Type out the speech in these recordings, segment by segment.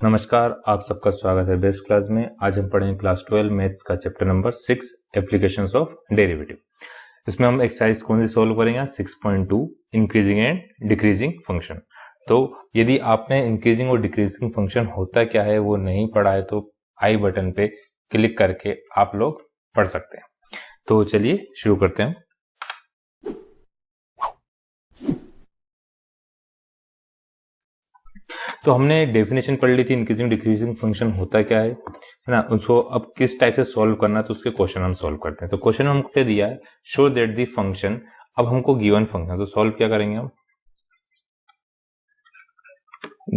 नमस्कार, आप सबका स्वागत है बेस्ट क्लास में। आज हम पढ़ेंगे क्लास 12 मैथ्स का chapter number 6 applications of derivative. इसमें हम एक्सरसाइज कौन सी सॉल्व करेंगे? 6.2 इंक्रीजिंग एंड डिक्रीजिंग फंक्शन। तो यदि आपने इंक्रीजिंग और डिक्रीजिंग फंक्शन होता क्या है वो नहीं पढ़ा है तो आई बटन पे क्लिक करके आप लोग पढ़ सकते हैं। तो चलिए शुरू करते हैं। तो हमने डेफिनेशन पढ़ ली थी इंक्रीजिंग डिक्रीजिंग फंक्शन होता क्या है ना। उसको अब किस टाइप से सॉल्व करना है तो उसके क्वेश्चन हम सॉल्व करते हैं। तो क्वेश्चन हमको दिया है शो दैट द फंक्शन, अब हमको गिवन फंक्शन, तो सॉल्व क्या करेंगे हम?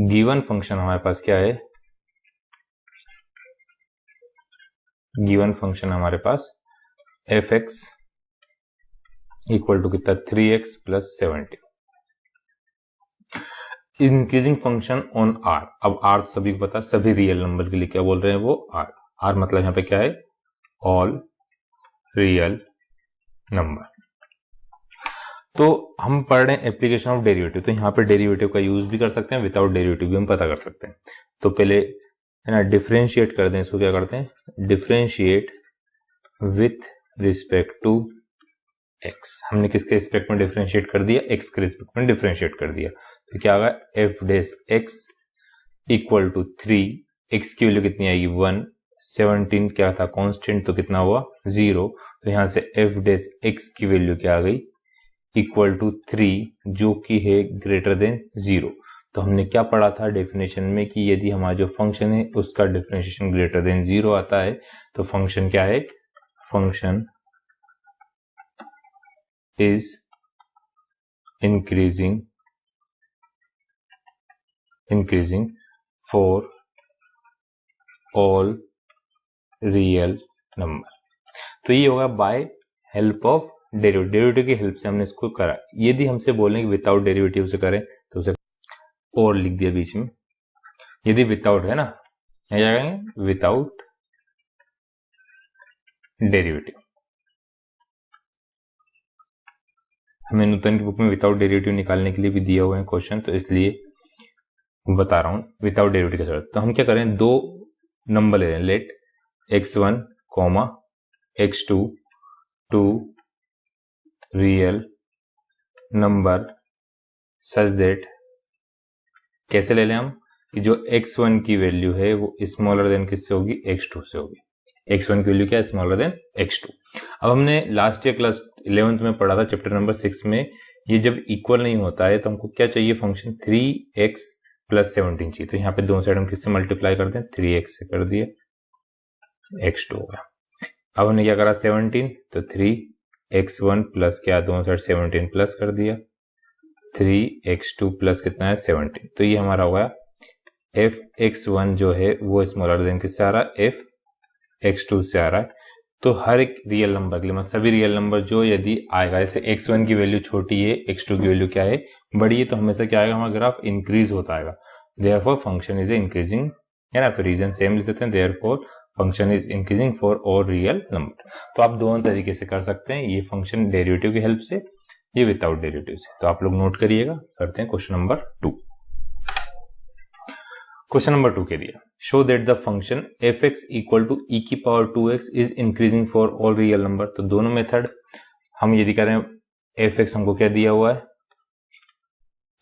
गिवन फंक्शन हमारे पास क्या है? गिवन फंक्शन हमारे पास एफ एक्स इक्वल टू कितना? 3x plus 70। Increasing function on R. अब आर सभी को पता, सभी रियल नंबर के लिए क्या बोल रहे हैं वो आर। आर मतलब यहां पे क्या है? All real number. तो हम पढ़ रहे हैं एप्लीकेशन ऑफ डेरिवेटिव, तो यहाँ पे डेरिवेटिव का यूज भी कर सकते हैं, विदाउट डेरिवेटिव भी हम पता कर सकते हैं। तो पहले है ना डिफरेंशिएट कर दें इसको। क्या करते हैं? Differentiate with respect to x. हमने किसके रिस्पेक्ट में डिफरेंशिएट कर दिया? एक्स के रिस्पेक्ट में डिफरेंशिएट कर दिया। तो क्या होगा? F dash x equal to 3, x की वैल्यू कितनी आएगी? 1, 17 क्या था? कांस्टेंट, तो कितना हुआ? 0। तो यहां से एफ डेस एक्स की वैल्यू क्या आ गई? इक्वल टू 3, जो कि है ग्रेटर देन 0। तो हमने क्या पढ़ा था डेफिनेशन में कि यदि हमारा जो फंक्शन है उसका डिफरेंशिएशन ग्रेटर देन 0 आता है तो फंक्शन क्या है? Function is increasing for all real number. तो ये होगा by help of derivative. Derivative की हेल्प से हमने इसको करा। यदि हमसे बोलें कि विदाउट डेरिवेटिव से करें तो उसे और लिख दिया बीच में। यदि विदाउट है ना, क्या कहेंगे? Without derivative. हमें नूतन की बुक में विदाउट डेरिवेटिव निकालने के लिए भी दिया हुआ है क्वेश्चन, तो इसलिए बता रहा हूं विदाउट डेरिवेटिव की जरूरत। तो हम क्या करें? दो नंबर ले रहे हैं। Let x1, x2 two real number such that, कैसे ले लें हम कि जो x1 की वैल्यू है वो स्मॉलर देन किससे होगी? x2 से होगी। x1 की वैल्यू क्या है? Smaller than x2। अब हमने लास्ट ईयर क्लास 11th में पढ़ा था चैप्टर नंबर 6 में, ये जब इक्वल नहीं होता है तो हमको क्या चाहिए? फंक्शन 3x प्लस 17 चाहिए। तो यहाँ पे दोनों साइड हम किससे मल्टीप्लाई करते हैं? 3x से कर दिए, x2 होगा। अब हमने क्या करा? 17, तो 3x1 प्लस क्या? दोनों साइड 17 प्लस कर दिया, 3x2 प्लस कितना है? 17। तो ये हमारा होगा fx1 जो है वो स्मॉलर देन किससे आ रहा है? fx2 से आ रहा है। तो हर एक रियल नंबर के लिए, मतलब सभी रियल नंबर जो यदि आएगा, जैसे x1 की वैल्यू छोटी है, x2 की वैल्यू क्या है? बड़ी है, तो हमेशा क्या आएगा? हमारा ग्राफ इंक्रीज होता आएगा। देयरफॉर फंक्शन इज इंक्रीजिंग, है ना। फिर रीजन सेम लिख देते हैं, therefore function is increasing for all real number. तो आप दोनों तरीके से कर सकते हैं, ये फंक्शन डेरिवेटिव की हेल्प से, ये विदाउट डेरिवेटिव से। तो आप लोग नोट करिएगा। करते हैं क्वेश्चन नंबर 2। क्वेश्चन नंबर 2 के दिया show that the function F x equal to E की power 2x is increasing for all real number. तो दोनों मेथड हम यदि करें, एफ एक्स हमको क्या दिया हुआ है?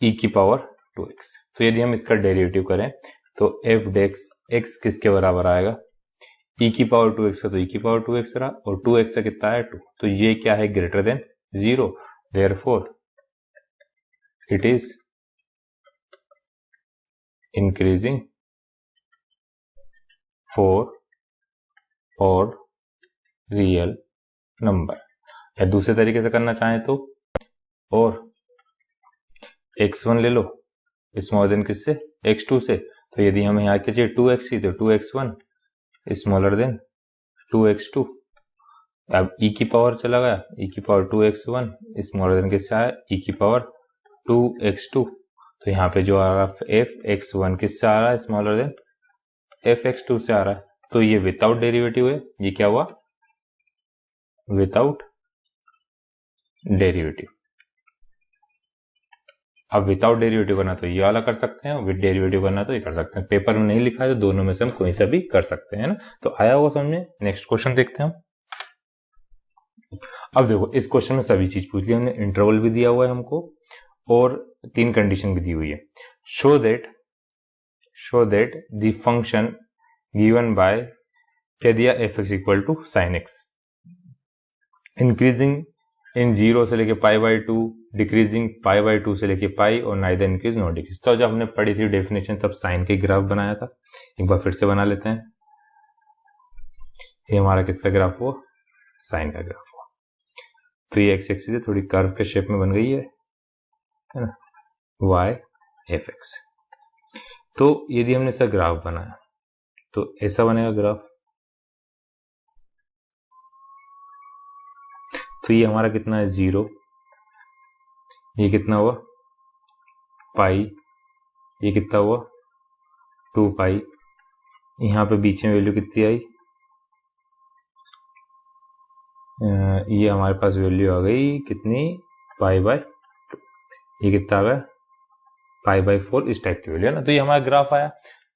ई की पावर 2x। तो यदि हम इसका डेरिवेटिव करें तो एफ डेक्स एक्स किसके बराबर आएगा? ई की पावर 2x का, तो ई की पावर 2x रहा, और 2x का कितना है? 2। तो ये क्या है? Greater than 0। Therefore it is increasing for और रियल नंबर। या दूसरे तरीके से करना चाहें तो, और x1 ले लो स्मॉलर देन किससे? x2 से। तो यदि हमें यहाँ क्या चाहिए? 2x ही, तो 2x1 स्मॉलर देन 2x2। अब e की पावर चला गया, e की पावर 2x1 स्मॉलर देन किससे आया? e की पावर 2x2। तो यहाँ पे जो आ रहा है fx1 किससे आ रहा है? स्मॉलर देन fx2 से आ रहा है। तो ये विदाउट डेरिवेटिव है। ये क्या हुआ? Without derivative. अब विदाउट डेरिवेटिव करना तो ये वाला कर सकते हैं, विद डेरिवेटिव करना तो ये कर सकते हैं। पेपर में नहीं लिखा है तो दोनों में से हम कोई सा भी कर सकते हैं ना। तो आया होगा समझे। नेक्स्ट क्वेश्चन देखते हैं हम। अब देखो इस क्वेश्चन में सभी चीज पूछ ली हमने, इंटरवल भी दिया हुआ है हमको और 3 कंडीशन भी दी हुई है। Show that the function given by क्या दिया, f x equal to sine x, increasing in 0 से लेके pi by 2, decreasing pi by 2 से लेके पाई, और नाइदर इंक्रीज नॉट डिक्रीज। तो जब हमने पढ़ी थी डेफिनेशन तब साइन के ग्राफ बनाया था, एक बार फिर से बना लेते हैं। ये हमारा किसका ग्राफ हुआ, साइन का ग्राफ हुआ। तो ये एक्स एक्सिस थोड़ी कर्व के शेप में बन गई है ना, वाई एफ एक्स। तो यदि हमने इसका ग्राफ बनाया तो ऐसा बनेगा ग्राफ। तो ये हमारा कितना है 0, ये कितना हुआ पाई, ये कितना हुआ 2 पाई, यहाँ पे बीच में वैल्यू कितनी आई, ये हमारे पास वैल्यू आ गई कितनी पाई बाय 2, ये कितना आ गया पाई बाय 4, इस टाइप की वैल्यू है ना। तो ये हमारा ग्राफ आया।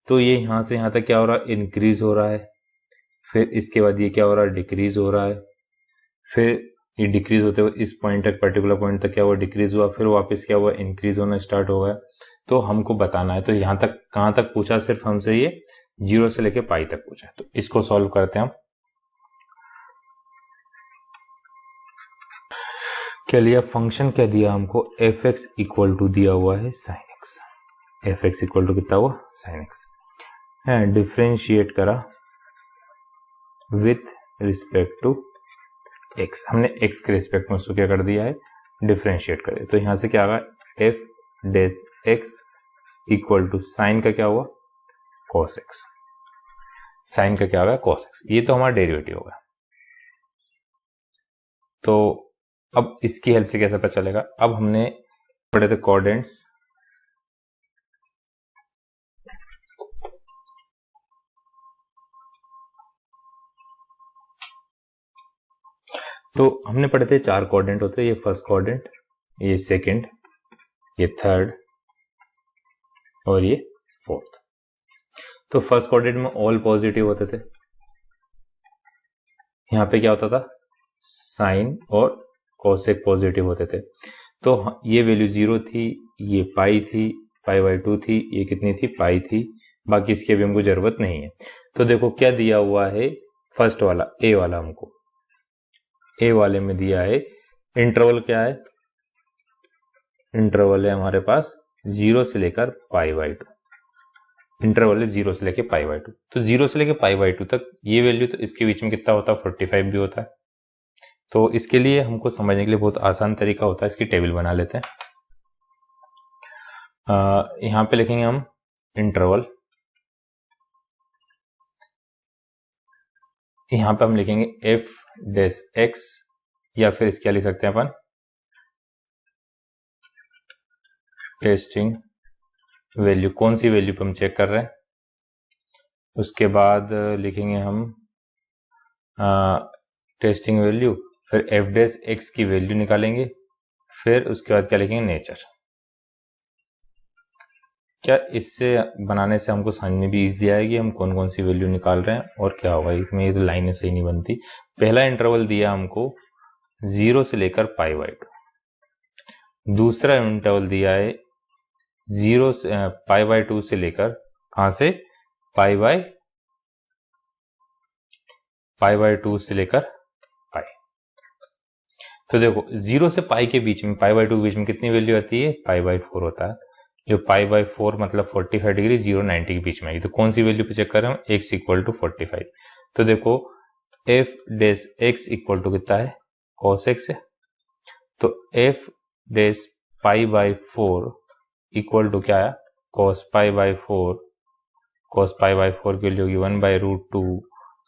तो ये यहाँ से यहाँ तक क्या हो रहा है, इंक्रीज हो रहा है, फिर इसके बाद ये क्या हो रहा है, डिक्रीज हो रहा है, फिर ये डिक्रीज होते हुए इस पॉइंट तक, पर्टिकुलर पॉइंट तक क्या हुआ, डिक्रीज हुआ, फिर वापस क्या हुआ, इंक्रीज होना स्टार्ट हो गया। तो हमको बताना है, तो यहाँ तक कहाँ तक पूछा, सिर्फ हमसे ये 0 से लेके पाई तक पूछा। तो इसको सॉल्व करते हैं हम। क्या लिया, फंक्शन क्या दिया हमको, एफ एक्स इक्वल टू दिया हुआ है sine x, f x equal to कितना हुआ साइन एक्स है, डिफ्रेंशिएट करा विथ रिस्पेक्ट टू एक्स, हमने एक्स के रिस्पेक्ट में उसको क्या कर दिया है, डिफ्रेंशिएट करे। तो यहां से क्या आ गया, f dash x equal to sine का क्या हुआ कॉस एक्स, साइन का क्या आ गया कॉस एक्स। ये तो हमारा डेरिवेटिव होगा। तो अब इसकी हेल्प से कैसे पता चलेगा, अब हमने पढ़े थे कोऑर्डिनेट्स, तो हमने पढ़े थे 4 कोऑर्डिनेट होते हैं, ये फर्स्ट कोऑर्डिनेट, ये सेकंड, ये थर्ड और ये फोर्थ। तो फर्स्ट कोऑर्डिनेट में ऑल पॉजिटिव होते थे, यहाँ पे क्या होता था साइन और कोसेक पॉजिटिव होते थे। तो ये वैल्यू 0 थी, ये पाई थी, पाई बाई 2 थी, ये कितनी थी पाई थी, बाकी इसकी अभी हमको जरूरत नहीं है। तो देखो क्या दिया हुआ है, फर्स्ट वाला ए वाला, हमको ए वाले में दिया है इंटरवल क्या है, इंटरवल है हमारे पास 0 से लेकर पाई बाई 2, इंटरवल है 0 से लेकर पाई बाई 2। तो 0 से लेकर पाई बाई 2 तक ये वैल्यू, तो इसके बीच में कितना होता है 45 भी होता है। तो इसके लिए हमको समझने के लिए बहुत आसान तरीका होता है, इसकी टेबल बना लेते हैं। यहां पे लिखेंगे हम इंटरवल, यहां पे हम लिखेंगे एफ डेस एक्स, या फिर इसके लिख सकते हैं अपन टेस्टिंग वैल्यू, कौन सी वैल्यू पे हम चेक कर रहे हैं। उसके बाद लिखेंगे हम टेस्टिंग वैल्यू, फिर एफ डेस एक्स की वैल्यू निकालेंगे, फिर उसके बाद क्या लिखेंगे नेचर। क्या इससे बनाने से हमको समझने भी ईजी आएगी हम कौन कौन सी वैल्यू निकाल रहे हैं और क्या होगा। इसमें ये तो लाइनें सही नहीं बनती। पहला इंटरवल दिया हमको 0 से लेकर पाई बाई 2, दूसरा इंटरवल दिया है 0 से पाई बाई 2 से लेकर कहां से पाई बाई 2 से लेकर पाई। तो देखो 0 से पाई के बीच में, पाई बाई 2 के बीच में कितनी वैल्यू आती है, पाई बाई 4 होता है। जो पाई बाई 4 मतलब 45 डिग्री, 0 90 के बीच में आएगी। तो कौन सी वैल्यू पे चेक कर रहे हैं, एक्स इक्वल टू 45। तो देखो f dash x equal to कितना है कॉस एक्स है। तो f dash pi by 4 equal to क्या है cos pi by 4, cos pi by 4 की वैल्यू होगी 1/√2,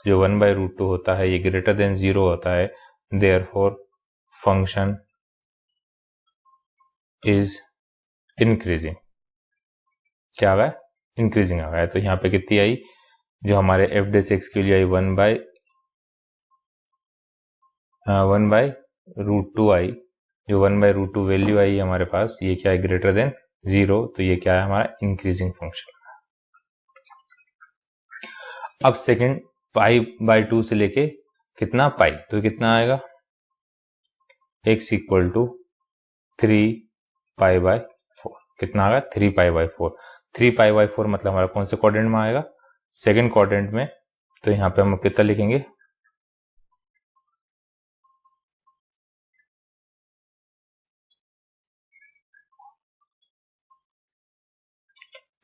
जो 1/√2 होता है ये ग्रेटर देन 0 होता है, देयरफॉर फंक्शन इज इंक्रीजिंग। क्या आ गया इंक्रीजिंग आ गया। तो यहाँ पे कितनी आई, जो हमारे एफ डेस एक्स के लिए आई 1/√2 आई, जो 1/√2 वैल्यू आई हमारे पास, ये क्या है, ग्रेटर देन 0, तो ये क्या है हमारा इंक्रीजिंग फंक्शन। अब सेकंड π/2 से लेके कितना पाई, तो कितना आएगा, x = 3π/4, कितना आएगा 3π/4। 3π/4 मतलब हमारा कौन से क्वाड्रेंट में आएगा, सेकंड क्वाड्रेंट में। तो यहाँ पे हम कितना लिखेंगे,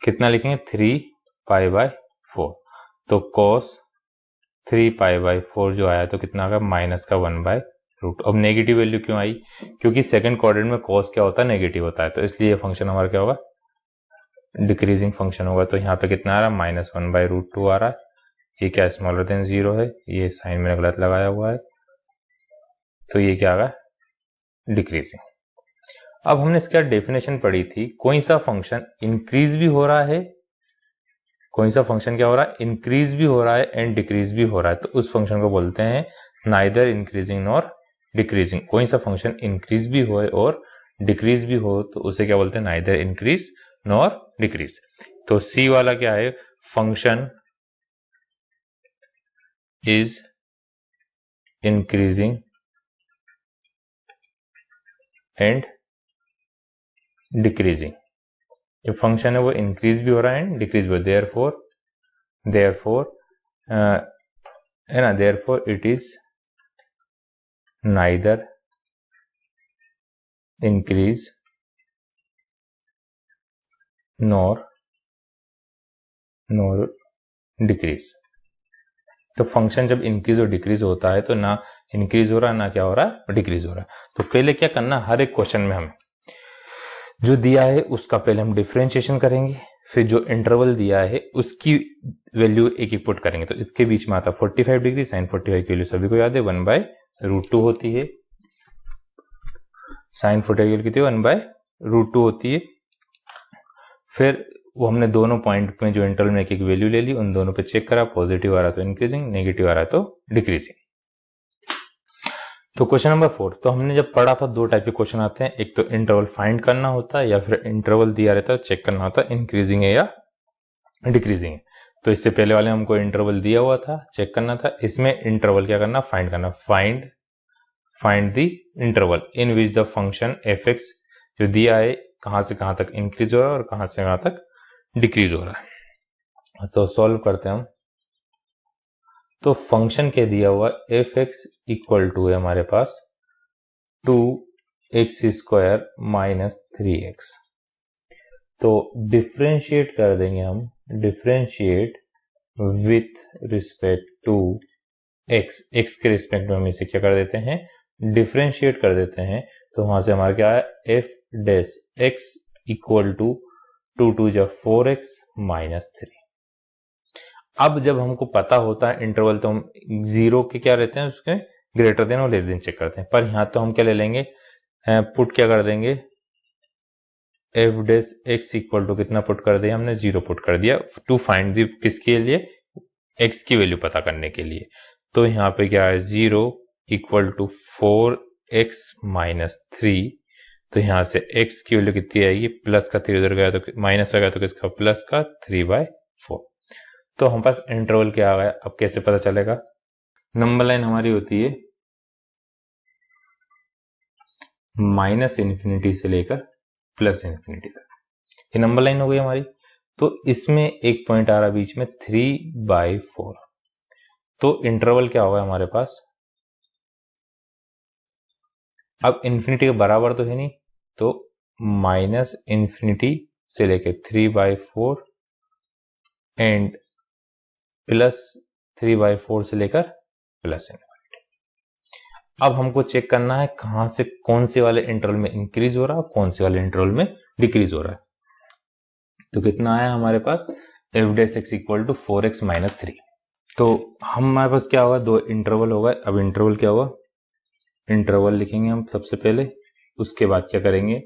कितना लिखेंगे 3π/4। तो cos 3π/4 जो आया तो कितना आएगा -1/√। अब नेगेटिव वैल्यू क्यों आई, क्योंकि सेकंड क्वाड्रेंट में cos क्या होता है, नेगेटिव होता है, तो इसलिए ये फंक्शन हमारा क्या होगा, डिक्रीजिंग फंक्शन होगा। तो यहाँ पे कितना आ रहा है, -1/√2 आ रहा है। ये क्या स्मॉलर देन 0 है, ये साइन मैंने गलत लगाया हुआ है, तो ये क्या आ रहा है, डिक्रीजिंग। अब हमने इसका डेफिनेशन पढ़ी थी, कोई सा फंक्शन इंक्रीज भी हो रहा है, कोई सा फंक्शन क्या हो रहा है, इंक्रीज भी हो रहा है एंड डिक्रीज भी हो रहा है, तो उस फंक्शन को बोलते हैं नाइदर इंक्रीजिंग नॉर डिक्रीजिंग। कोई सा फंक्शन इंक्रीज भी हो और डिक्रीज भी हो तो उसे क्या बोलते हैं, नाइदर इंक्रीज नॉर डिक्रीज। तो सी वाला क्या है, function is increasing and decreasing. जो फंक्शन है वो इंक्रीज भी हो रहा है एंड डिक्रीज भी हो रहा है, देयरफॉर है ना, therefore it is neither increase nor decrease. तो फंक्शन जब इंक्रीज और डिक्रीज होता है तो ना इंक्रीज हो रहा है ना क्या हो रहा है, डिक्रीज हो रहा है। तो पहले क्या करना, हर एक क्वेश्चन में हमें जो दिया है उसका पहले हम डिफरेंशिएशन करेंगे, फिर जो इंटरवल दिया है उसकी वैल्यू एक एक पुट करेंगे। तो इसके बीच में आता 45 डिग्री, साइन 45 की वैल्यू सभी को याद है 1/√2 होती है, साइन 45 की वैल्यू कितनी 1/√2 होती है। फिर वो हमने दोनों पॉइंट में जो इंटरवल में एक एक वैल्यू ले ली, उन दोनों पे चेक करा, पॉजिटिव आ रहा तो इंक्रीजिंग, नेगेटिव आ रहा तो डिक्रीजिंग। तो क्वेश्चन नंबर 4, तो हमने जब पढ़ा था दो टाइप के क्वेश्चन आते हैं, एक तो इंटरवल फाइंड करना होता है या फिर इंटरवल दिया रहता है चेक करना होता है इंक्रीजिंग है या डिक्रीजिंग है। तो इससे पहले वाले हमको इंटरवल दिया हुआ था, चेक करना था, इसमें इंटरवल क्या करना, फाइंड करना। Find the interval in which the function f(x) जो दिया है कहां से कहां तक इंक्रीज हो रहा है और कहां से कहां तक डिक्रीज हो रहा है। तो सॉल्व करते हैं हम। तो फंक्शन के दिया हुआ f(x) = है हमारे पास 2x² - 3x। तो डिफरेंशिएट कर देंगे हम, differentiate with respect to x, x के रिस्पेक्ट में हम इसे क्या कर देते हैं, डिफरेंशिएट कर देते हैं। तो वहां से हमारा क्या है, f(x) = 2 2 × 4x - 3। अब जब हमको पता होता है इंटरवल तो हम 0 के क्या रहते हैं, उसके ग्रेटर देन और लेस देन चेक करते हैं। पर यहाँ तो हम क्या ले लेंगे, पुट क्या कर देंगे, f(x) = कितना पुट कर दिया हमने, 0 पुट कर दिया, टू फाइंड दी किसके लिए, x की वैल्यू पता करने के लिए। तो यहाँ पे क्या है, 0 = 4x - 3। तो यहाँ से x की वैल्यू कितनी आएगी, प्लस का 3 उधर गया तो माइनस आ गया, तो किसका, प्लस का 3/4। तो हम पास इंटरवल क्या आ गया। अब कैसे पता चलेगा, नंबर लाइन हमारी होती है -∞ से लेकर +∞ तक, ये नंबर लाइन हो गई हमारी। तो इसमें एक पॉइंट आ रहा बीच में 3/4। तो इंटरवल क्या होगा हमारे पास, अब इन्फिनिटी के बराबर तो है नहीं, तो -∞ से लेकर 3/4 एंड +3/4 से लेकर +∞। अब हमको चेक करना है कहां से कौन से वाले इंटरवल में इंक्रीज हो रहा है और कौन से वाले इंटरवल में डिक्रीज हो रहा है। तो कितना आया हमारे पास, f(x) = 4x - 3। तो हमारे पास क्या होगा, दो इंटरवल होगा। अब इंटरवल क्या होगा, इंटरवल लिखेंगे हम सबसे पहले, उसके बाद क्या करेंगे,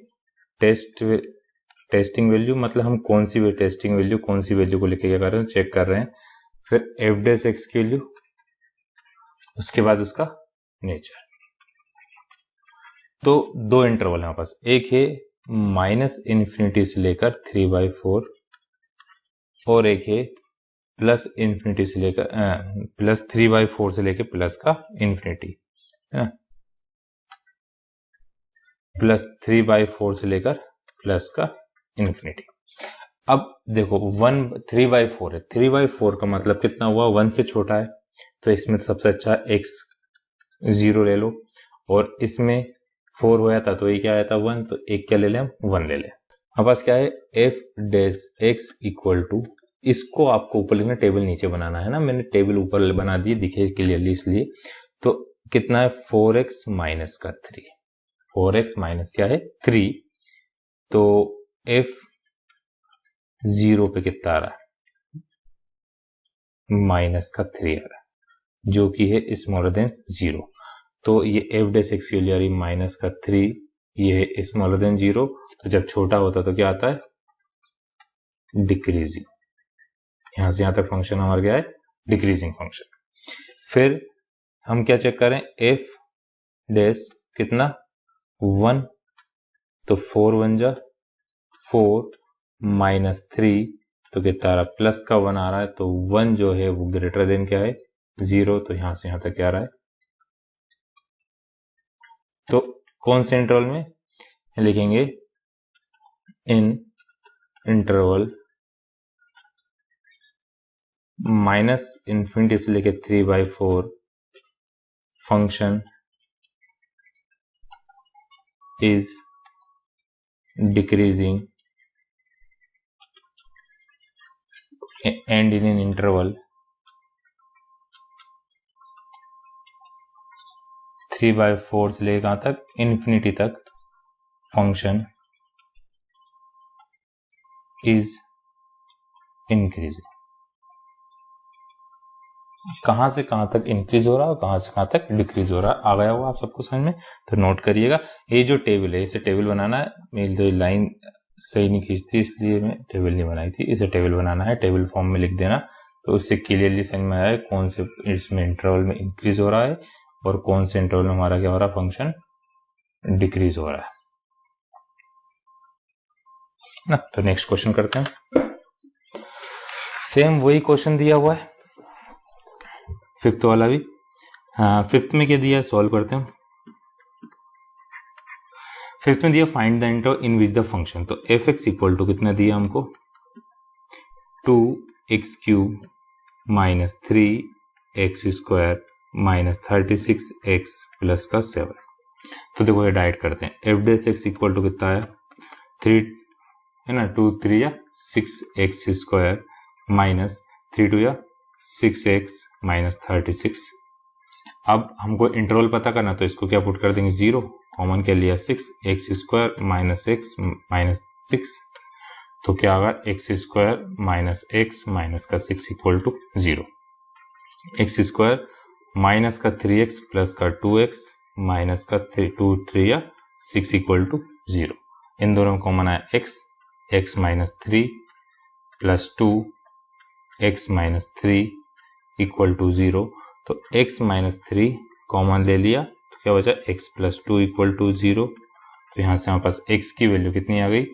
टेस्टिंग वैल्यू, मतलब हम कौन सी टेस्टिंग वैल्यू, कौन सी वैल्यू को लेके क्या कर रहे हैं, चेक कर रहे हैं। फिर f(x) की वैल्यू, उसके बाद उसका नेचर। तो दो इंटरवल है हमारे पास, एक है -∞ से लेकर 3/4 और एक है +∞ से लेकर +3/4 से लेकर प्लस का इन्फिनिटी है ना, +3/4 से लेकर प्लस का इन्फिनिटी। अब देखो 3/4 है, 3/4 का मतलब कितना हुआ, 1 से छोटा है, तो इसमें सबसे अच्छा x 0 ले लो, और इसमें 4 हो जाता तो ये क्या आया था 1, तो एक क्या ले लें हम 1 ले लें। हमारे पास क्या है f' इक्वल टू, इसको आपको ऊपर लिखना, टेबल नीचे बनाना है ना, मैंने टेबल ऊपर बना दी दिखे क्लियरली इसलिए। तो कितना है 4x माइनस का 3, 4x माइनस क्या है 3, तो f 0 पे कितना आ रहा है माइनस का 3 आ रहा है, जो कि है स्मॉलर देन 0। तो ये f' की वैल्यू आ रही माइनस का 3, ये है स्मॉलर देन 0, तो जब छोटा होता तो क्या आता है डिक्रीजिंग। यहां से यहां तक फंक्शन हमारा क्या है डिक्रीजिंग फंक्शन। फिर हम क्या चेक करें, f' कितना 1, तो 4 1 जा 4 माइनस 3, तो कितना आ रहा है प्लस का 1 आ रहा है, तो 1 जो है वो ग्रेटर देन क्या है 0, तो यहां से यहां तक क्या आ रहा है। तो कौन से इंटरवल में लिखेंगे, इन इंटरवल -∞ से लेके 3/4 function is decreasing and in an interval 3/4 से लेकर कहां तक इन्फिनिटी तक फंक्शन इज इंक्रीजिंग। कहां से कहां तक इंक्रीज हो रहा है और कहां से कहां तक डिक्रीज हो रहा है, आ गया होगा आप सबको समझ में, तो नोट करिएगा। ये जो टेबल है इसे टेबल बनाना है, मेरी तो लाइन सही नहीं खींचती इसलिए मैं टेबल नहीं बनाई थी, इसे टेबल बनाना है, टेबल फॉर्म में लिख देना, तो उससे क्लियरली समझ में आया कौन से इसमें इंटरवल में इंक्रीज हो रहा है और कौन से इंटरवल में हमारा क्या हो रहा है फंक्शन डिक्रीज हो रहा है ना। तो नेक्स्ट क्वेश्चन करते हैं, सेम वही क्वेश्चन दिया हुआ है फिफ्थ वाला भी। हाँ, फिफ्थ में क्या दिया है सॉल्व करते हैं। फिफ्थ में दिया find the interval in which the function, तो f(x) इक्वल टू कितना दिया हमको 2x³ minus 3x² minus 36x plus का 7। तो देखो ये डाइट करते हैं, f' इक्वल टू कितना आया 3 है ना, 2 3 या 6x² माइनस 3 2 या 6x माइनस 36। अब हमको इंटरवल पता करना, तो इसको क्या पुट कर देंगे 0, कॉमन क्या लिया 6x² माइनस x माइनस 6, तो क्या होगा x² माइनस x माइनस का 6 इक्वल टू 0, x² माइनस का 3x प्लस का 2x माइनस का 2 3 या 6 इक्वल टू 0। इन दोनों में कॉमन आया x minus 3 plus 2 x minus 3 equal to 0, तो x माइनस 3 कॉमन ले लिया, तो क्या बचा x प्लस 2 इक्वल टू 0। तो यहां से हमारे पास x की वैल्यू कितनी आ गई,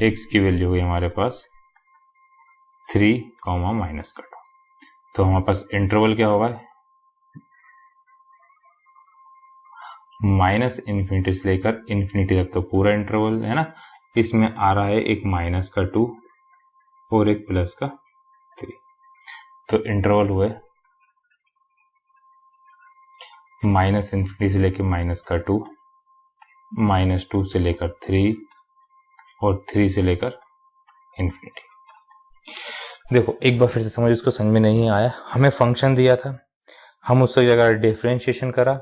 x की वैल्यू हुई हमारे पास 3 माइनस का 2। तो हमारे पास इंटरवल क्या होगा -∞ से लेकर इन्फिनिटी तक, तो पूरा इंटरवल है ना, इसमें आ रहा है एक माइनस का 2 और एक प्लस का 3, तो इंटरवल हुए -∞ से लेकर माइनस का 2, -2 से लेकर 3 और 3 से लेकर इन्फिनिटी। देखो एक बार फिर से समझ, उसको समझ में नहीं आया, हमें फंक्शन दिया था, हम उसकी जगह डिफरेंशिएशन करा,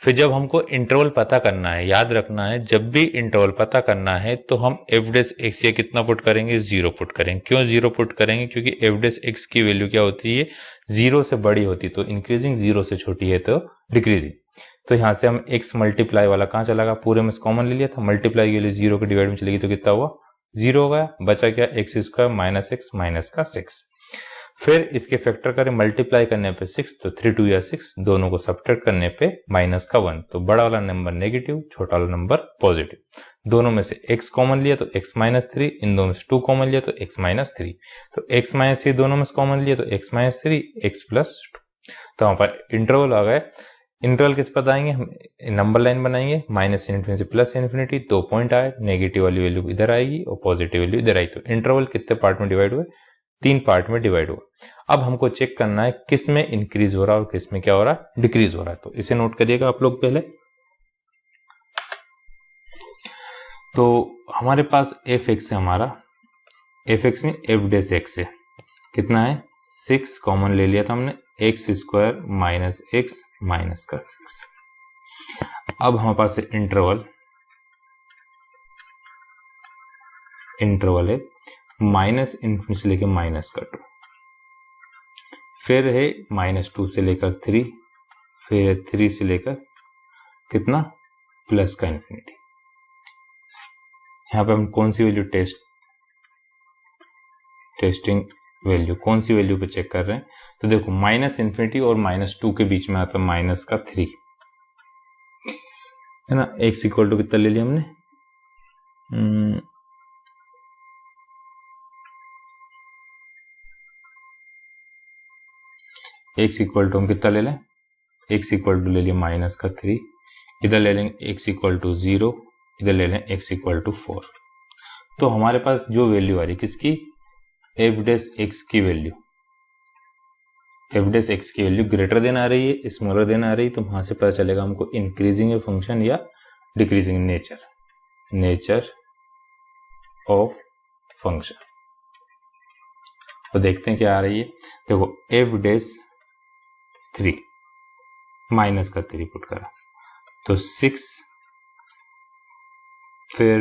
फिर जब हमको इंटरवल पता करना है, याद रखना है जब भी इंटरवल पता करना है तो हम f' ये कितना पुट करेंगे 0 पुट करेंगे। क्यों 0 पुट करेंगे, क्योंकि f' की वैल्यू क्या होती है 0 से बड़ी होती, तो इंक्रीजिंग, 0 से छोटी है तो डिक्रीजिंग। तो यहां से हम x मल्टीप्लाई वाला कहां चला गया, पूरे में कॉमन ले लिया था, मल्टीप्लाई के लिए 0 के डिवाइड में चलेगी तो कितना हुआ 0 हो गया, बचा क्या x² माइनस x माइनस का 6। फिर इसके फैक्टर करें, मल्टीप्लाई करने पे 6, तो 3 2 या 6, दोनों को सब्ट्रैक्ट करने पे माइनस का 1, तो बड़ा वाला नंबर नेगेटिव, छोटा वाला नंबर पॉजिटिव। दोनों में से x कॉमन लिया तो x माइनस 3, इन दोनों से 2 कॉमन लिया तो x माइनस 3, तो x माइनस 3 दोनों में से कॉमन लिया तो x माइनस 3, x प्लस 2। तो वहां पर इंटरवल आ गए। इंटरवल किस पर आएंगे, हम नंबर लाइन बनाएंगे, माइनस इन्फिनिटी से प्लस इन्फिनिटी, 2 पॉइंट आए, नेगेटिव वाली वैल्यू इधर आएगी और पॉजिटिव वैल्यू इधर आई। तो इंटरवल कितने पार्ट में डिवाइड हुए, 3 पार्ट में डिवाइड हुआ। अब हमको चेक करना है किस में इंक्रीज हो रहा है और किस में क्या हो रहा है, डिक्रीज हो रहा है। तो इसे नोट करिएगा आप लोग पहले। तो हमारे पास एफ एक्स है, हमारा एफ एक्स नहीं एफ डेस एक्स है, कितना है 6 कॉमन ले लिया था हमने, x square minus x minus का 6। अब हमारे पास इंटरवल है माइनस इन्फिनिटी से लेकर माइनस का 2, फिर है माइनस 2 से लेकर 3, फिर है 3 से लेकर कितना प्लस का इन्फिनिटी। यहां पे हम कौन सी वैल्यू टेस्टिंग वैल्यू कौन सी वैल्यू पे चेक कर रहे हैं, तो देखो माइनस इन्फिनिटी और माइनस 2 के बीच में आता है माइनस का 3, है ना। एक्स इक्वल टू कितना ले लिया हमने, एक्स इक्वल टू हम कितना ले लें, एक्स इक्वल टू ले लिया माइनस का 3, इधर ले लेंगे एक्स इक्वल टू 0, इधर ले लें एक्स इक्वल टू 4। तो हमारे पास जो वैल्यू आ रही किसकी, एफ डेस एक्स की वैल्यू, एफ डेस एक्स की वैल्यू ग्रेटर देन आ रही है, स्मॉलर देन आ रही है, तो वहां से पता चलेगा हमको इंक्रीजिंग है फंक्शन या डिक्रीजिंग नेचर ऑफ फंक्शन। तो देखते हैं क्या आ रही है। देखो एफ डेस 3 माइनस का 3 पुट करा तो 6, फिर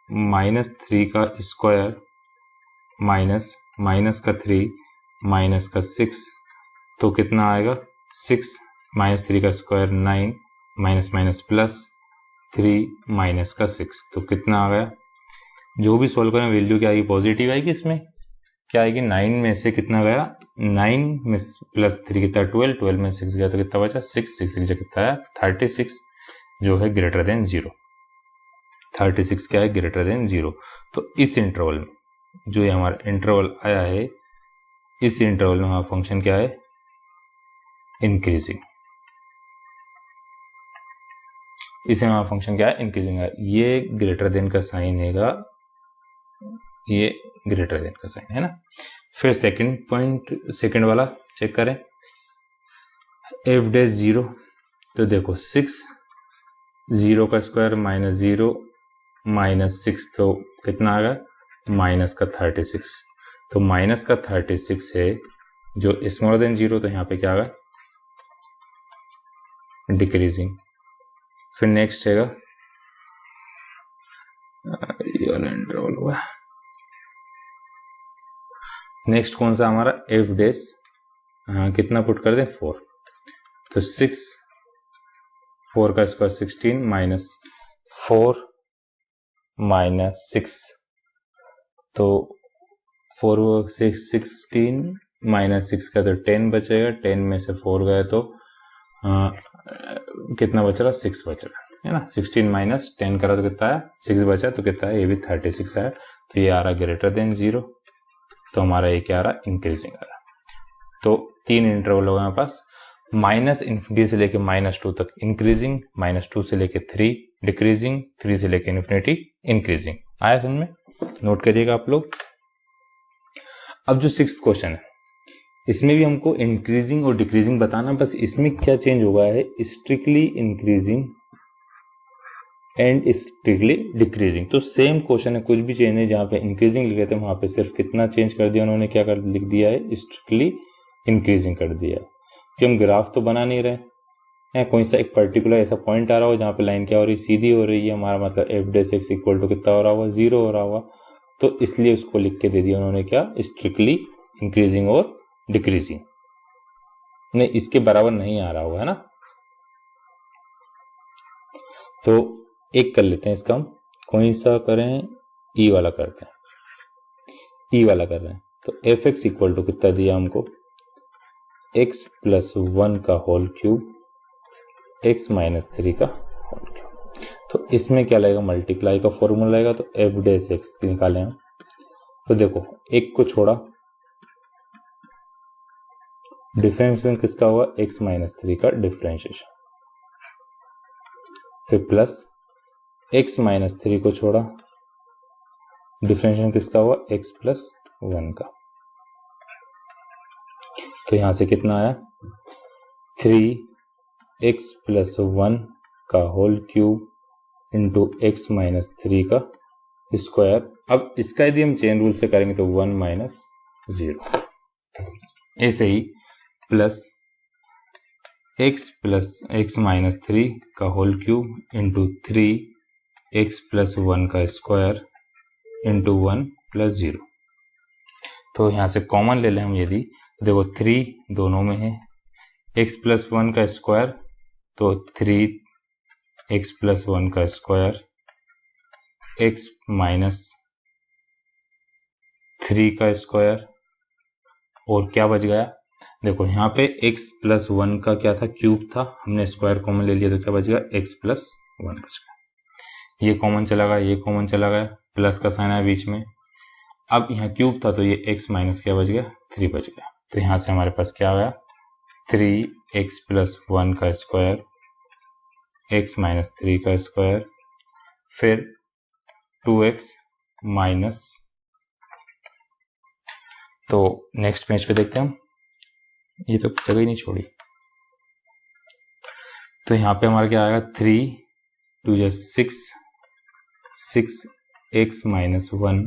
माइनस 3 का स्क्वायर माइनस का 3 माइनस का 6, तो कितना आएगा 6 माइनस 3 का square 9 minus minus plus 3 minus का 6, तो कितना आ गया। जो भी सोल्व करें वैल्यू क्या आएगी, पॉजिटिव आएगी। इसमें क्या आएगी, 9 में से कितना गया, 9 में प्लस 3 कितना 12 में 6 गया तो कितना बचा 6 कितना है 36, जो है ग्रेटर देन 0। 36 क्या है, ग्रेटर देन 0। तो इस इंटरवल में जो ये हमारा इंटरवल आया है, इस इंटरवल में हमारा फंक्शन क्या है, इंक्रीजिंग। इसे हमारा फंक्शन क्या है, इंक्रीजिंग है। ये ग्रेटर देन का साइन हैगा, ये ग्रेटर देन का साइन है ना। फिर सेकंड वाला चेक करें, एफ डेस 0, तो देखो 6 0 का स्क्वायर माइनस 0 माइनस 6, तो कितना आ गया माइनस का 36। तो माइनस का 36 है जो स्मॉलर देन 0, तो यहाँ पे क्या आ गया डिक्रीजिंग। फिर नेक्स्ट हैगा इंटरवल हुआ, नेक्स्ट कौन सा हमारा एफ डेस, कितना पुट कर दें 4, तो 6 4 का स्क्वायर 16 माइनस 4 माइनस 6, तो 4 6 16 माइनस 6 का तो 10 बचेगा, 10 में से 4 गए तो कितना बच रहा 6 बच रहा है ना। 16 माइनस 10 करा तो कितना है 6 बचा, तो कितना है ये भी 36 है। तो ये आ रहा ग्रेटर देन 0, तो हमारा ये क्या आ रहा इंक्रीजिंग आ रहा। तो 3 इंटरवल होगा हमारे पास, माइनस इन्फिनिटी से लेके माइनस 2 तक इंक्रीजिंग, माइनस 2 से लेके 3 डिक्रीजिंग, 3 से लेके इन्फिनिटी इंक्रीजिंग। आया समझ में, नोट करिएगा आप लोग। अब जो 6th क्वेश्चन है, इसमें भी हमको इंक्रीजिंग और डिक्रीजिंग बताना, बस इसमें क्या चेंज हुआ है, strictly increasing and strictly decreasing. तो सेम क्वेश्चन है, कुछ भी चेंज नहीं। जहाँ पे इंक्रीजिंग लिख रहे थे वहां पे सिर्फ कितना चेंज कर दिया उन्होंने, क्या कर लिख दिया है स्ट्रिक्टली इंक्रीजिंग कर दिया। कि हम ग्राफ तो बना नहीं रहे हैं, कोई सा एक पर्टिकुलर ऐसा पॉइंट आ रहा हो जहाँ पे लाइन क्या हो रही सीधी हो रही है, हमारा मतलब f dash x equal to कितना हो रहा होगा 0 हो रहा होगा, तो इसलिए उसको लिख के दे दिया उन्होंने क्या स्ट्रिक्टली इंक्रीजिंग और डिक्रीजिंग। नहीं इसके बराबर नहीं आ रहा होगा है ना। तो एक कर लेते हैं इसका, हम कौन सा करें, ई वाला करते हैं, ई वाला कर रहे हैं। तो एफ एक्स इक्वल टू कितना दिया हमको, एक्स प्लस 1 का होल क्यूब एक्स माइनस 3 का होल क्यूब। तो इसमें क्या लगेगा, मल्टीप्लाई का फॉर्मूला लगेगा, तो एफ डैश एक्स निकालें हम। तो देखो एक को छोड़ा, डिफरेंशिएशन किसका हुआ, एक्स माइनस 3 का डिफरेंशिएशन, फिर प्लस एक्स माइनस 3 को छोड़ा, डिफरेंशिएशन किसका हुआ, एक्स प्लस 1 का। तो यहां से कितना आया, 3x प्लस 1 का whole cube into x minus 3 का स्क्वायर। अब इसका यदि हम चेन रूल से करेंगे तो 1 माइनस 0, ऐसे ही plus x plus x minus 3 का whole cube into 3x plus 1 का स्क्वायर इंटू 1 प्लस 0। तो यहाँ से कॉमन ले लें हम, यदि देखो 3 दोनों में है, x प्लस 1 का स्क्वायर तो 3x प्लस 1 का स्क्वायर, x माइनस 3 का स्क्वायर, और क्या बच गया, देखो यहाँ पे x प्लस 1 का क्या था, क्यूब था, हमने स्क्वायर कॉमन ले लिया तो क्या बच गया, x प्लस 1 बच गया। ये कॉमन चला गया, ये कॉमन चला गया, प्लस का साइन है बीच में। अब यहाँ क्यूब था तो ये x माइनस क्या बच गया, 3 बच गया। तो यहाँ से हमारे पास क्या आ गया, 3x प्लस 1 का स्क्वायर x माइनस 3 का स्क्वायर, फिर 2x माइनस, तो नेक्स्ट पेज पे देखते हैं हम, ये तो जगह ही नहीं छोड़ी। तो यहाँ पे हमारा क्या आएगा, 3 2 जा 6x माइनस 1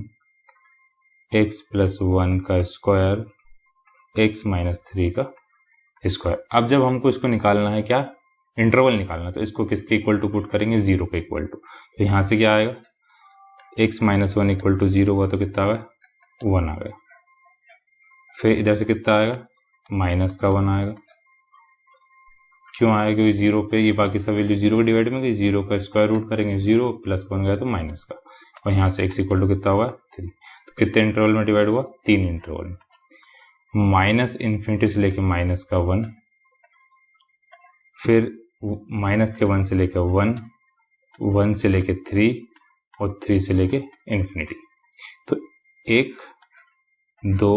x प्लस 1 का स्क्वायर x माइनस 3 का स्क्वायर। अब जब हमको इसको निकालना है, क्या इंटरवल निकालना, तो इसको किसके इक्वल टू पुट करेंगे, 0 के इक्वल टू। तो यहाँ से क्या आएगा, x माइनस 1 इक्वल टू 0 हुआ तो कितना आ गया, 1 आ गया। फिर इधर से कितना आएगा, माइनस का 1 आएगा। क्यों आएगा, क्योंकि 0 पे ये बाकी सब वैल्यू 0 के डिवाइड में गई, 0 का स्क्वायर रूट करेंगे 0, प्लस 1 गया तो माइनस का, और यहाँ से x इक्वल टू कितना हुआ, 3। तो कितने इंटरवल में डिवाइड हुआ, 3 इंटरवल में, माइनस इन्फिनिटी से लेके माइनस का 1, फिर माइनस के 1 से लेके 1, 1 से लेके 3, और 3 से लेके इन्फिनिटी। तो 1 2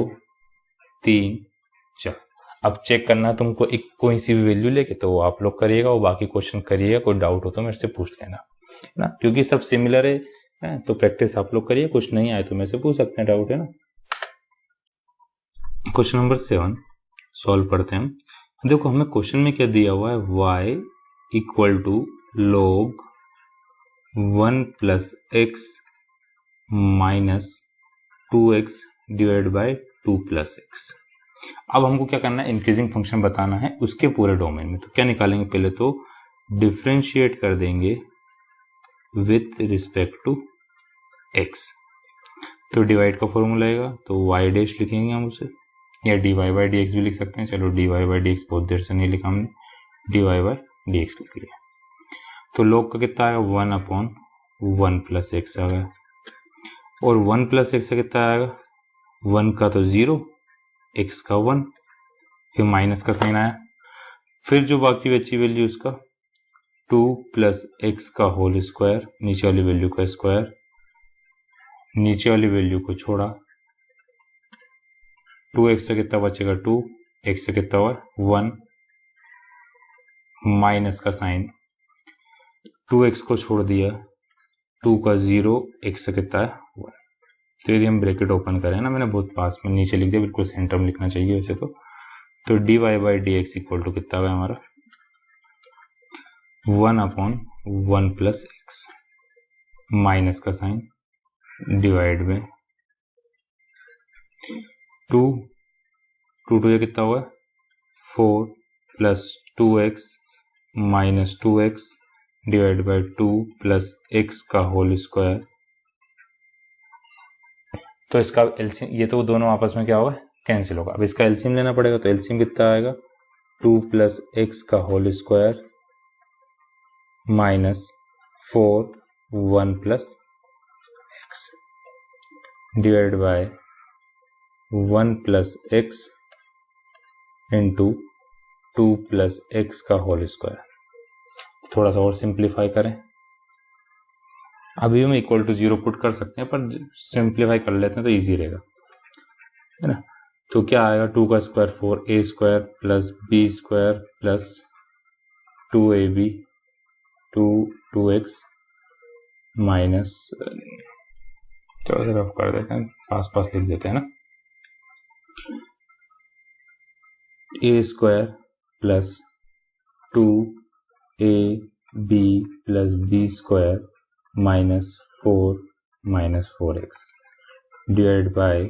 3 4। अब चेक करना है तुमको एक कोई सी भी वैल्यू लेके, तो आप लोग करिएगा, वो बाकी क्वेश्चन करिएगा, कोई डाउट हो तो मेरे से पूछ लेना, है ना, क्योंकि सब सिमिलर है, तो प्रैक्टिस आप लोग करिए, कुछ नहीं आए तो मेरे से पूछ सकते हैं, डाउट है ना। क्वेश्चन नंबर 7 सॉल्व करते हैं हम। देखो हमें क्वेश्चन में क्या दिया हुआ है, y equal to log 1 plus x minus 2x divide by 2 plus x. अब हमको क्या करना है, इंक्रीजिंग फंक्शन बताना है उसके पूरे डोमेन में। तो क्या निकालेंगे, पहले तो डिफरेंशिएट कर देंगे विथ रिस्पेक्ट टू x। तो डिवाइड का फॉर्मूला आएगा, तो y डैश लिखेंगे हम उसे, या dy बाई dx भी लिख सकते हैं। चलो dy बाई dx बहुत देर से नहीं लिखा हमने, dy बाई dx लिख लिया। तो log का कितना आएगा, 1 अपॉन 1 प्लस एक्स आ गया, और 1 प्लस एक्स का कितना आएगा, 1 का तो 0, x का 1, फिर माइनस का साइन आया, फिर जो बाकी बची वैल्यू उसका 2 प्लस एक्स का होल स्क्वायर, नीचे वाली वैल्यू का स्क्वायर, नीचे वाली वैल्यू को छोड़ा, 2x से कितना बचेगा 2, x से कितना हुआ 1, माइनस का साइन, 2x को छोड़ दिया, 2 का 0, x से कितना है 1। तो यदि हम ब्रैकेट ओपन करें ना, मैंने बहुत पास में नीचे लिख दिया, बिल्कुल सेंटर में लिखना चाहिए वैसे तो dy बाई dx इक्वल टू कितना हुआ हमारा, 1 अपॉन 1 प्लस एक्स, माइनस का साइन, डिवाइड में 2 2 कितना हुआ 4 plus 2x minus 2x divide by 2 plus x का होल स्क्वायर। तो इसका एलसीएम, ये तो दोनों आपस में क्या होगा, कैंसिल होगा। अब इसका एलसीएम लेना पड़ेगा, तो एलसीएम कितना आएगा, 2 प्लस एक्स का whole square minus 4 1 plus x divide by 1 plus x into 2 plus x का होल स्क्वायर। थोड़ा सा और सिंप्लीफाई करें, अभी हम इक्वल टू 0 पुट कर सकते हैं पर सिंप्लीफाई कर लेते हैं तो इजी रहेगा, है ना। तो क्या आएगा, 2 का square 4a square plus b square plus 2ab 2x minus, थोड़ा सा रफ कर देते हैं, पास पास लिख देते हैं ना, a square plus 2ab plus b square minus 4x divide by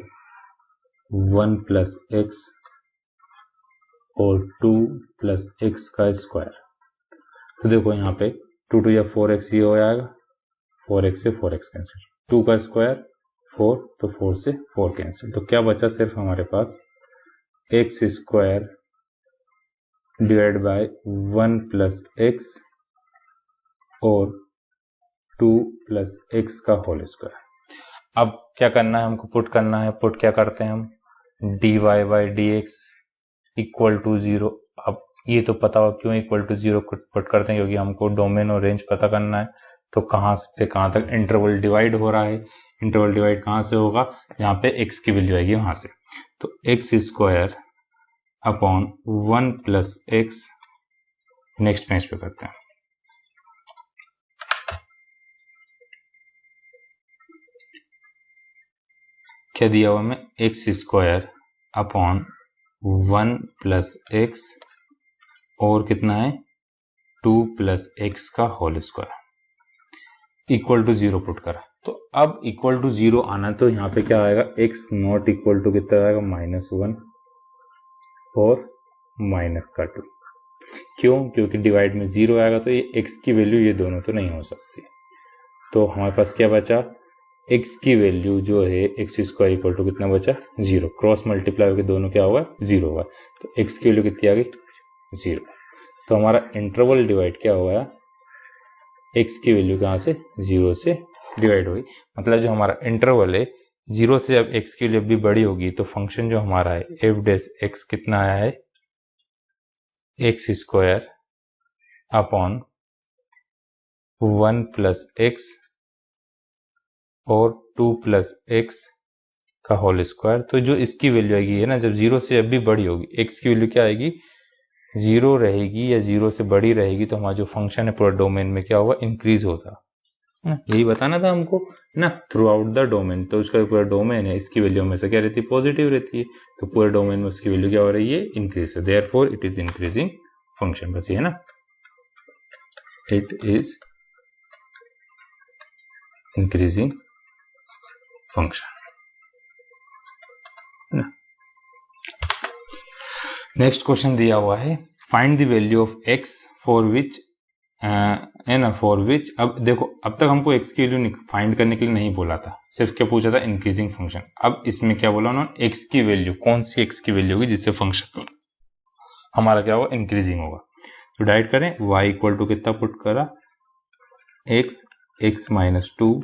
1 plus x और 2 प्लस एक्स का स्क्वायर। तो देखो यहाँ पे 2 2 या 4x ये हो जाएगा, 4x से 4x कैंसिल, 2 का स्क्वायर 4 तो 4 से 4 कैंसिल, तो क्या बचा सिर्फ हमारे पास X square divide by 1 plus x और 2 प्लस एक्स का होल स्क्वायर। अब क्या करना है हमको, पुट करना है। पुट क्या करते हैं हम, dy by d x equal to 0। अब ये तो पता हो क्यों इक्वल टू 0 पुट करते हैं, क्योंकि हमको डोमेन और रेंज पता करना है। तो कहाँ से कहाँ तक इंटरवल डिवाइड हो रहा है, इंटरवल डिवाइड कहाँ से होगा, यहाँ पे x की वैल्यू आएगी वहां से। तो x square upon 1 plus x, next page पे करते हैं। क्या दिया हुआ हमें, x square upon 1 plus x और कितना है 2 प्लस एक्स का whole square equal to 0 put करा। तो अब इक्वल टू 0 आना, तो यहाँ पे क्या आएगा, एक्स नॉट इक्वल टू कितना आएगा, -1 और माइनस का 2। क्यों, क्योंकि डिवाइड में 0 आएगा तो ये एक्स की वैल्यू ये दोनों तो नहीं हो सकती। तो हमारे पास क्या बचा, x की वैल्यू जो है एक्स स्क्वायर इक्वल टू कितना बचा, 0। क्रॉस मल्टीप्लाई होकर दोनों क्या होगा, 0 होगा। तो x की वैल्यू कितनी आ गई, 0। तो हमारा इंटरवल डिवाइड क्या हुआ, x की वैल्यू कहाँ से, 0 से डिवाइड हुई। मतलब जो हमारा इंटरवल है 0 से जब x की वैल्यू भी बड़ी होगी तो फंक्शन जो हमारा है f डैश x कितना आया है, x square upon 1 plus x और 2 प्लस एक्स का होल स्क्वायर। तो जो इसकी वैल्यू आएगी है ना, जब 0 से जब भी बड़ी होगी, x की वैल्यू क्या आएगी, 0 रहेगी या 0 से बड़ी रहेगी, तो हमारा जो फंक्शन है पूरा डोमेन में क्या होगा, इंक्रीज होता। यही बताना था हमको ना, थ्रू आउट द डोमेन। तो उसका पूरा डोमेन है, इसकी वैल्यू हमेशा क्या रहती है, पॉजिटिव रहती है। तो पूरे डोमेन में उसकी वैल्यू क्या हो रही है, increase. Therefore it is increasing function. बस ये है ना, it is increasing function. Next question दिया हुआ है, find the value of x for which, है ना, फॉर विच। अब देखो, अब तक हमको x की वैल्यू फाइंड करने के लिए नहीं बोला था, सिर्फ क्या पूछा था, इंक्रीजिंग फंक्शन। अब इसमें क्या बोला उन्होंने, x की वैल्यू, कौन सी x की वैल्यू होगी जिससे फंक्शन हमारा क्या होगा, इंक्रीजिंग होगा। तो डाइट करें, y इक्वल टू कितना पुट करा, x माइनस 2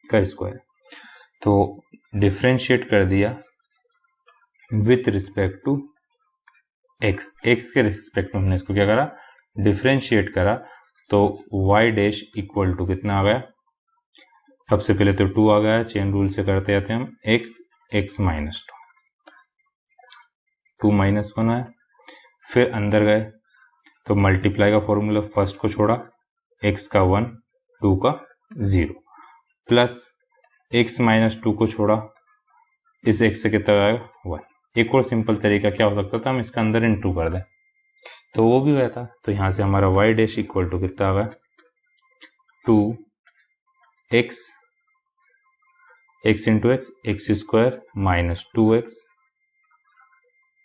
का स्क्वायर। तो डिफ्रेंशिएट कर दिया विथ रिस्पेक्ट टू x के रिस्पेक्ट में हमने इसको क्या करा, डिफ्रेंशिएट करा। तो y डैश इक्वल टू कितना आ गया, सबसे पहले तो 2 आ गया, चेन रूल से करते जाते हैं हम, x माइनस 2 माइनस 1 आया। फिर अंदर गए तो मल्टीप्लाई का फॉर्मूला, फर्स्ट को छोड़ा, x का 1 2 का 0 प्लस x माइनस 2 को छोड़ा, इस x से कितना आएगा 1। एक और सिंपल तरीका क्या हो सकता था, हम इसका अंदर इनटू कर दें तो वो भी हुआ था। तो यहां से हमारा y डैश इक्वल टू कितना आ गया, 2x into x square minus 2x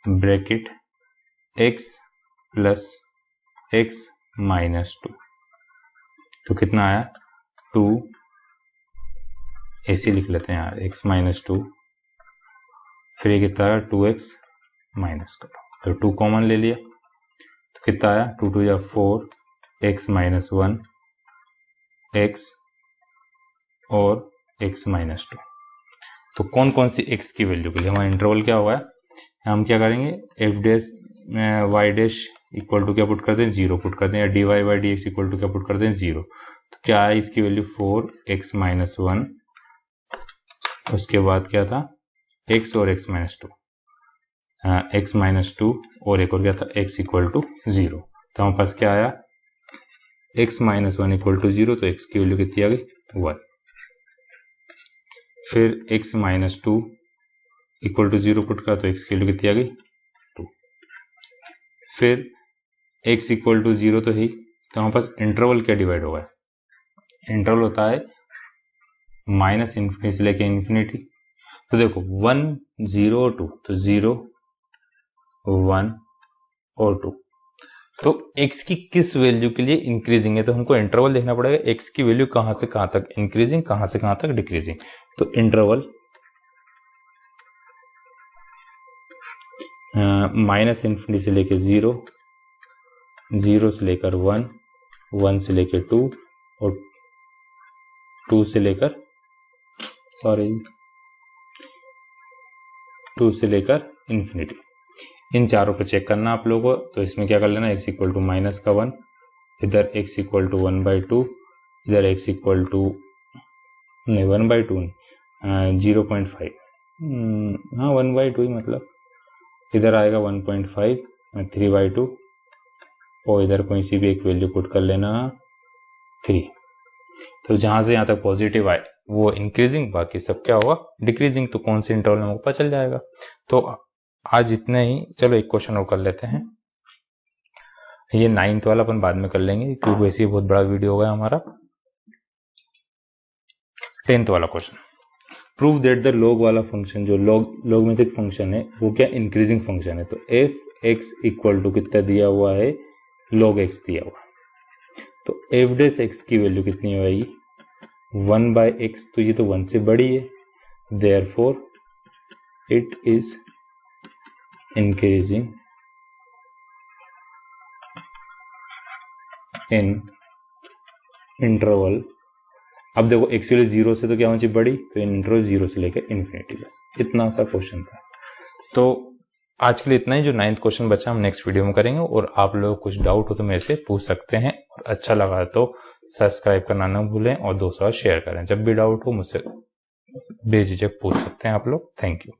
bracket x plus x minus 2। तो कितना आया, 2 ऐसे लिख लेते हैं यार, x माइनस 2, फिर ये कितना आया 2x माइनस 2। तो 2 कॉमन ले लिया तो कितना आया, 2 2 या 4, x माइनस 1 x और x माइनस 2। तो कौन कौन सी x की वैल्यू के लिए हमारा इंटरवल क्या होगा, हम क्या करेंगे f dash y dash equal to क्या पुट करते हैं 0 पुट करते हैं, या d y by d x equal to क्या पुट करते हैं 0। तो क्या है इसकी वैल्यू 4x-1, उसके बाद क्या था x और x-2, x-2 और एक और क्या था x इक्वल टू 0। तो हमारे पास क्या आया x-1 इक्वल टू 0, तो x की वैल्यू कितनी आ गई 1। फिर x-2 इक्वल टू 0 पुट करा, तो x की वैल्यू कितनी आ गई 2। फिर x इक्वल टू 0 तो ही, तो हमारे पास इंटरवल क्या डिवाइड होगा, इंटरवल होता है माइनस इन्फिनिटी से लेके इन्फिनिटी। तो देखो 1 0 2, तो 0 1 और 2, तो x की किस वैल्यू के लिए इंक्रीजिंग है, तो हमको इंटरवल देखना पड़ेगा x की वैल्यू कहां से कहां तक इंक्रीजिंग, कहां से कहां तक डिक्रीजिंग। तो इंटरवल माइनस इन्फिनिटी से लेके 0, 0 से लेकर 1, 1 से लेकर 2 और 2 से लेकर 2 से लेकर इन्फिनिटी। इन चारों को चेक करना आप लोगों को। तो इसमें क्या कर लेना, x इक्वल टू माइनस का 1, इधर x इक्वल टू 1/2, इधर x इक्वल टू नहीं 1/2 नहीं 0.5, हाँ 1/2 ही मतलब, इधर आएगा 1.5 3/2 और इधर कोई सी भी एक वैल्यू पुट कर लेना 3। तो जहां से यहां तक पॉजिटिव आए वो इंक्रीजिंग, बाकी सब क्या होगा डिक्रीजिंग। तो कौन से इंटरवल में हमको पता चल जाएगा। तो आज इतना ही, चलो एक क्वेश्चन और कर लेते हैं। ये 9th वाला अपन बाद में कर लेंगे क्योंकि वैसे ही बहुत बड़ा वीडियो होगा हमारा। 10th वाला question, prove that the log वाला फंक्शन, जो लॉगरिथमिक फंक्शन है वो क्या इंक्रीजिंग फंक्शन है। तो एफ एक्स इक्वल टू कितना दिया हुआ है, log x दिया हुआ। तो एफ डैश एक्स की वैल्यू कितनी होगी 1/x, तो ये तो 1 से बड़ी है, therefore it is increasing in interval. अब देखो x वैल्यू 0 से तो क्या होनी चाहिए बड़ी, तो इन इंटरवल 0 से लेकर इन्फिनिटी, बस इतना सा क्वेश्चन था। तो आज के लिए इतना ही। जो 9th क्वेश्चन बचा हम नेक्स्ट वीडियो में करेंगे, और आप लोग कुछ डाउट हो तो मेरे से पूछ सकते हैं, और अच्छा लगा तो सब्सक्राइब करना ना भूलें और दोस्तों शेयर करें। जब भी डाउट हो मुझसे बेझिझक पूछ सकते हैं आप लोग। Thank you.